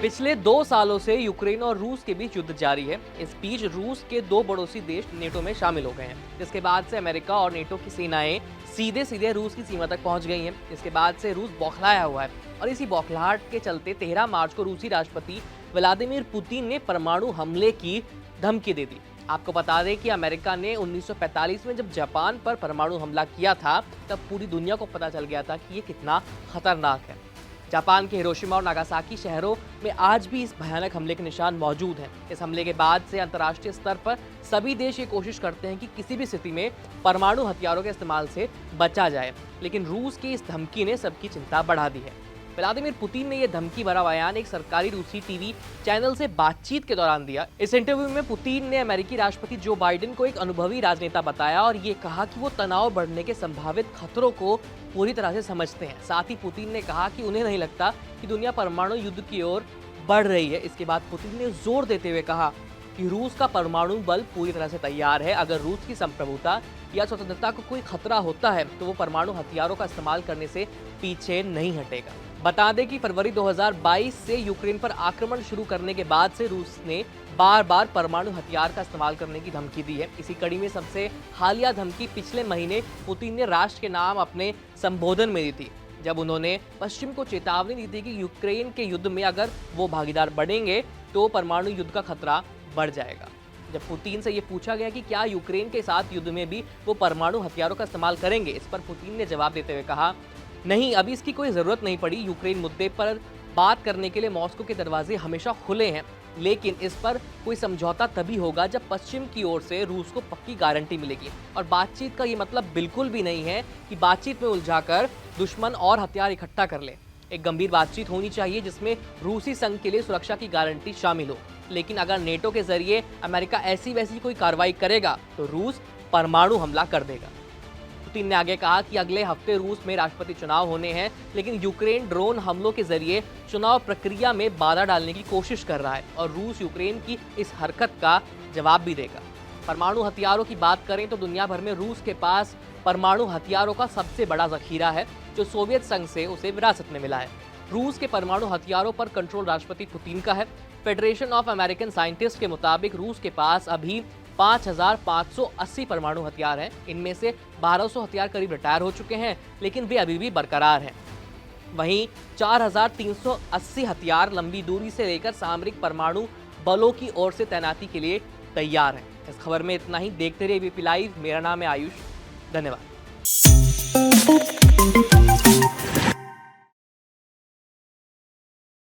पिछले 2 सालों से यूक्रेन और रूस के बीच युद्ध जारी है। इस बीच रूस के 2 पड़ोसी देश नेटो में शामिल हो गए हैं, जिसके बाद से अमेरिका और नेटो की सेनाएं सीधे सीधे रूस की सीमा तक पहुंच गई हैं। इसके बाद से रूस बौखलाया हुआ है और इसी बौखलाहट के चलते 13 मार्च को रूसी राष्ट्रपति व्लादिमीर पुतिन ने परमाणु हमले की धमकी दे दी। आपको बता दें कि अमेरिका ने 1945 में जब जापान पर परमाणु हमला किया था, तब पूरी दुनिया को पता चल गया था कि ये कितना खतरनाक है। जापान के हिरोशिमा और नागासाकी शहरों में आज भी इस भयानक हमले के निशान मौजूद हैं। इस हमले के बाद से अंतर्राष्ट्रीय स्तर पर सभी देश ये कोशिश करते हैं कि किसी भी स्थिति में परमाणु हथियारों के इस्तेमाल से बचा जाए, लेकिन रूस की इस धमकी ने सबकी चिंता बढ़ा दी है। व्लादिमीर पुतिन ने यह धमकी भरा बयान एक सरकारी रूसी टीवी चैनल से बातचीत के दौरान दिया। इस इंटरव्यू में पुतिन ने अमेरिकी राष्ट्रपति जो बाइडेन को एक अनुभवी राजनेता बताया और ये कहा कि वो तनाव बढ़ने के संभावित खतरों को पूरी तरह से समझते हैं। साथ ही पुतिन ने कहा कि उन्हें नहीं लगता कि दुनिया परमाणु युद्ध की ओर बढ़ रही है। इसके बाद पुतिन ने जोर देते हुए कहा कि रूस का परमाणु बल पूरी तरह से तैयार है। अगर रूस की संप्रभुता या स्वतंत्रता को कोई खतरा होता है तो वो परमाणु हथियारों का इस्तेमाल करने से पीछे नहीं हटेगा। बता दें कि फरवरी 2022 से यूक्रेन पर आक्रमण शुरू करने के बाद से रूस ने बार बार परमाणु हथियार का इस्तेमाल करने की धमकी दी है। इसी कड़ी में सबसे हालिया धमकी पिछले महीने पुतिन ने राष्ट्र के नाम अपने संबोधन में दी थी, जब उन्होंने पश्चिम को चेतावनी दी थी कि यूक्रेन के युद्ध में अगर वो भागीदार बनेंगे तो परमाणु युद्ध का खतरा बढ़ जाएगा। जब पुतिन से ये पूछा गया कि क्या यूक्रेन के साथ युद्ध में भी वो परमाणु हथियारों का इस्तेमाल करेंगे, इस पर पुतिन ने जवाब देते हुए कहा, नहीं, अभी इसकी कोई ज़रूरत नहीं पड़ी। यूक्रेन मुद्दे पर बात करने के लिए मॉस्को के दरवाजे हमेशा खुले हैं, लेकिन इस पर कोई समझौता तभी होगा जब पश्चिम की ओर से रूस को पक्की गारंटी मिलेगी। और बातचीत का ये मतलब बिल्कुल भी नहीं है कि बातचीत में उलझाकर दुश्मन और हथियार इकट्ठा कर ले। एक गंभीर बातचीत होनी चाहिए जिसमें रूसी संघ के लिए सुरक्षा की गारंटी शामिल हो। लेकिन अगर नेटो के जरिए अमेरिका ऐसी वैसी कोई कार्रवाई करेगा तो रूस परमाणु हमला कर देगा। पुतिन ने आगे कहा कि अगले हफ्ते रूस में राष्ट्रपति चुनाव होने हैं, लेकिन यूक्रेन ड्रोन हमलों के जरिए चुनाव प्रक्रिया में बाधा डालने की कोशिश कर रहा है और रूस यूक्रेन की इस हरकत का जवाब भी देगा। परमाणु हथियारों की बात करें तो दुनिया भर में रूस के पास परमाणु हथियारों का सबसे बड़ा जखीरा है, जो सोवियत संघ से उसे विरासत में मिला है। रूस के परमाणु हथियारों पर कंट्रोल राष्ट्रपति पुतिन का है। फेडरेशन ऑफ अमेरिकन साइंटिस्ट के मुताबिक रूस के पास अभी 5,580 परमाणु हथियार हैं। इनमें से 1200 हथियार करीब रिटायर हो चुके हैं, लेकिन वे अभी भी बरकरार हैं। वहीं 4,380 हथियार लंबी दूरी से लेकर सामरिक परमाणु बलों की ओर से तैनाती के लिए तैयार हैं। इस खबर में इतना ही। देखते रहिए एबीपी लाइव। मेरा नाम है आयुष। धन्यवाद।